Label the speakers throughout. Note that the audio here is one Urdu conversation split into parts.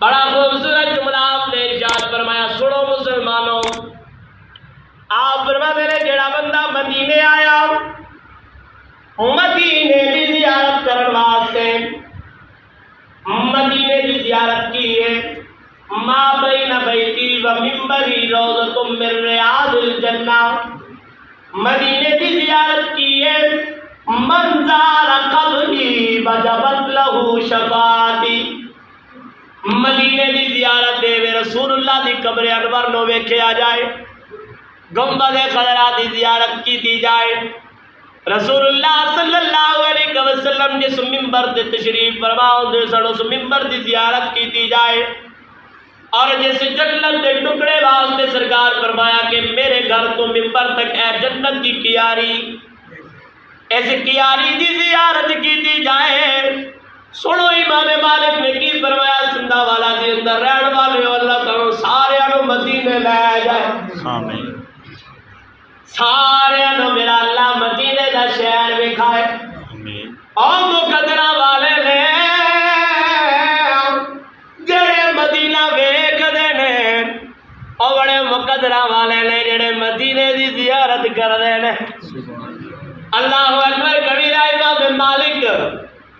Speaker 1: بڑا خوبصورت جملہ آپ نے ارشاد فرمایا، سنو مسلمانوں، آپ فرماتے ہیں جڑا بندہ مدینے آیا مدینے کی زیارت کرن واسطے، مدینے کی زیارت کی ہے، ما بین بیتی و منبری روضۃ من ریاض الجنہ، مدینے کی زیارت کی ہے، من زار قبری وجبت لہ شفاعتی، مدینے کی زیارت دے رسول اللہ دی قبر انور نو ویکھیا جائے، گنبد خضرا دی زیارت کی دی جائے، رسول اللہ صلی اللہ علیہ وسلم جس منبر تے تشریف فرما ہوندے سن اس منبر دی زیارت کی دی جائے، اور جس جنت کے ٹکڑے واسطے سرکار فرمایا کہ میرے گھر تو منبر تک اے جنت کی کیاری، اس کیاری دی زیارت کی دی جائے۔ سنو امام مالک نے کی فرمایا، زندہ والا دی اندر رہن والے اللہ تعالی سارے نو مدینے لے جائے، آمین، سارے نو میرا اللہ مدینے دا شہر وکھائے، آمین، اور مقدرہ والے نے جڑے مدینہ ویکھ دے نے، اور بڑے مقدرہ والے نے جڑے مدینے دی زیارت کر دے نے، اللہ اکبر کبیرہ۔ امام مالک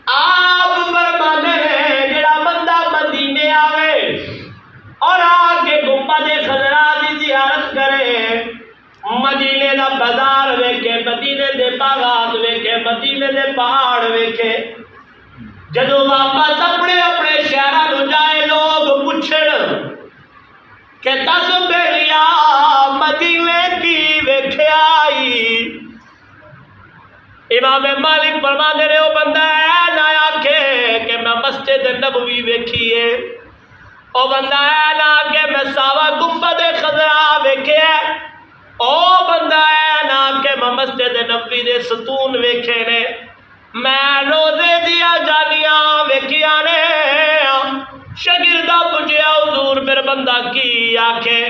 Speaker 1: آپ فرماتے ہیں جڑا بندہ مدینے آوے اور آ کے گنبد خضرا دی زیارت کرے، مدینے دا بازار ویکھے، مدینے دے باغات ویکھے، مدینے دے پہاڑ ویکھے، جدو واپس اپنے اپنے شہراں نوں جائے لوگ پوچھن کہ دس بیلیا مدینے کی ویکھیا آئی، امام مالک فرماتے رہے، وہ بندہ ہے نہ آکھے کہ میں مسجد نبوی ویکھی ہے، وہ بندہ ہے نہ آکھے میں ساوا گنبد خضرا ویکھے ہے، او بندہ ہے نہ آکھے میں مسجد نبوی دے ستون ویکھے نے، میں روزے دیا جانیاں ویکھیاں نے۔ شاگردہ پوچھیا حضور پھر بندہ کی آکھے؟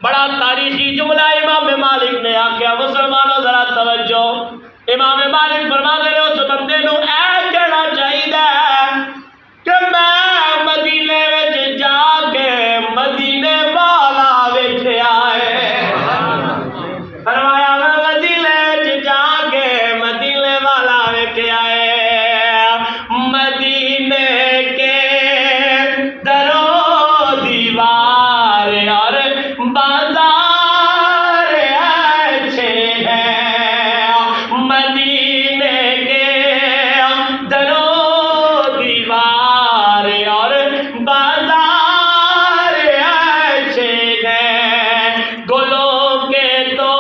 Speaker 1: بڑا تاریخی جملہ امام مالک نے آکھیا، مسلمانوں ذرا توجہ، امام مالک فرماتے ہیں اس بندے نو اے کہنا چاہیے کہ میں مدینے وچ جا کے مدینے والا ویکھیا ہے، فرمایا میں مدینے وچ جا کے مدینے والا ویکھیا ہے، مدینے کے درو دیوار اور بازار اچھے ہیں، مدینے کے درو دیوار اور بازار اچھے ہیں، گلوں کے تو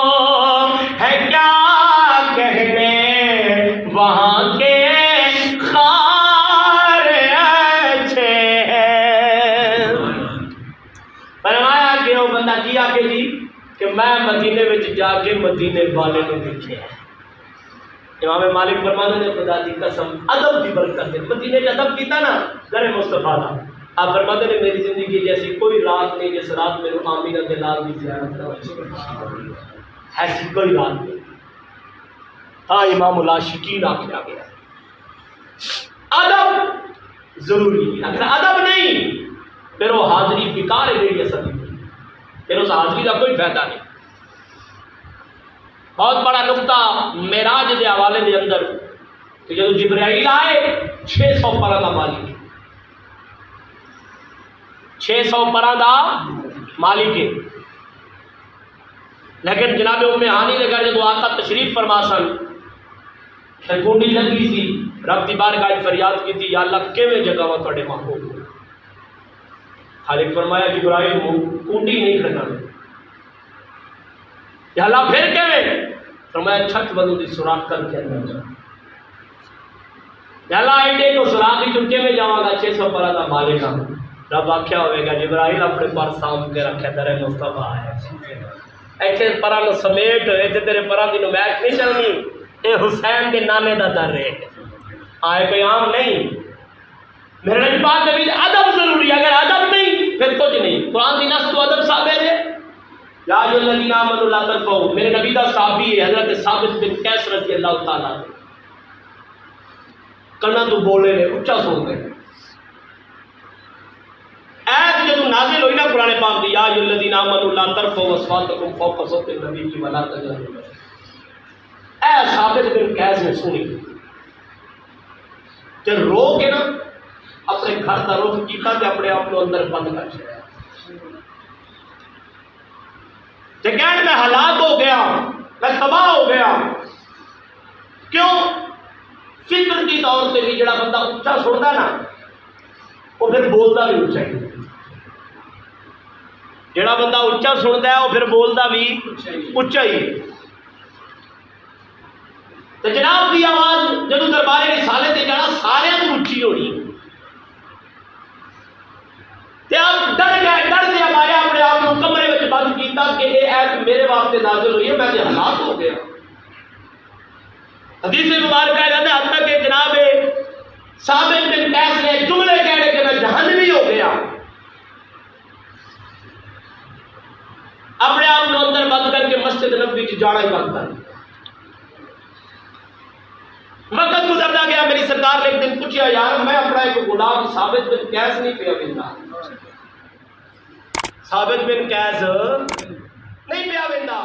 Speaker 1: ہے کیا کہنے وہاں کے خار اچھے ہیں۔ فرمایا کہ وہ بندہ کیا کہ جی کہ میں مدینے وچ جا کے مدینے والے نے دیکھے ہیں۔ امام مالک فرماتے ہیں خدا دی قسم ادب کی برکت ہے، مدینے کا ادب کیتا نا در مصطفیٰ دا، آپ فرماتے ہیں میری زندگی جیسی کوئی رات نہیں جس رات میں آمینہ کے لال کی زیارت نہ ہوئی، ایسی کوئی رات نہیں۔ ہاں امام العاشقین آخیا گیا ادب ضروری ہے، اگر ادب نہیں پھر وہ حاضری بیکار ہے، میری اصل پھر اس حاضری کا کوئی فائدہ نہیں۔ بہت بڑا نقطہ معراج کے حوالے کے اندر کہ جب جبرائیل آئے 600 پرا کا مالک، 600 پرا کا مالک ہے، لیکن جناب ام ہانی نے کہا جب آقا تشریف فرما سن کونڈی لگی سی، رب دی بارگاہ فریاد کی تھی، یا اللہ کیویں جگہ وا تواڈے محبوب، خالق فرمایا جبرائیل کونڈی نہیں کرنا، یا اللہ پھر کیویں؟ فرمایا چھت والوں دی سوراخ کر کے اندر جا، یا اللہ ایڈے کو سوراخ ہی چکے میں جاواں گا 600 پرا دا مالک ہاں، رب آکھیا ہوئے گا جبرائیل اپنے پر سام کے رکھے در مصطفیٰ ہے، ایتھے پرا نو سمیٹ ایتھے تیرے پرا دی نمائش نہیں چلنی، اے حسین کے نانے دا در ہے، آئے کوئی عام نہیں۔ میرے نبی پاک نبی ادب ضروری ہے، اگر ادب نہیں پھر کچھ نہیں۔ قرآن دی نص تو ادب ثابت ہے، یا ایھا الذین آمنوا لا ترفعوا، میرے نبی دا صحابی ہے حضرت ثابت بن قیس رضی اللہ تعالیٰ عنہ، کنا تو بولے نے اچھا سو گئے، قرآن پاک دی یا ایھا الذین آمنوا لا ترفعوا اصواتکم فوق صوت النبی ولا تجهروا له. اے ثابت بن قیس نے سنی تے رو کے نا اپنے گھر کا رخ کیتا تے اپنے آپ کو اندر بند کر چھڑیا تے کہن میں ہلاک ہو گیا، میں تباہ ہو گیا. کیوں؟ فطرتی طور سے بھی جڑا بندہ اچھا سنتا نا وہ پھر بولتا بھی اچھا ہی. جڑا بندہ اچھا سنتا ہے وہ پھر بولتا بھی اچھا ہی. تو جناب کی آواز جب دربار رسالے تے جانا سارے تو اچھی ہونی. آپ ڈر گئے، ڈر دیا مارے اپنے آپ کو کمرے میں بند کیتا کہ یہ ایت میرے واسطے نازل ہوئی ہے، میں تو ہلاک ہو گیا. حدیث مبارکہ ہے جاتا حتیٰ کہ جناب ثابت بن قیس نے جملے کہنے کہ میں جہنمی ہو گیا، اپنے آپ کو اندر بند کر کے مسجد نبوی کی جانا ہی بند کر. وقت گزرتا گیا، میری سرکار نے ایک دن پوچھا یار میں اپنا ایک غلام ثابت بن قیس نہیں پیا ویندا، ثابت بن قیس نہیں پیا ویندا.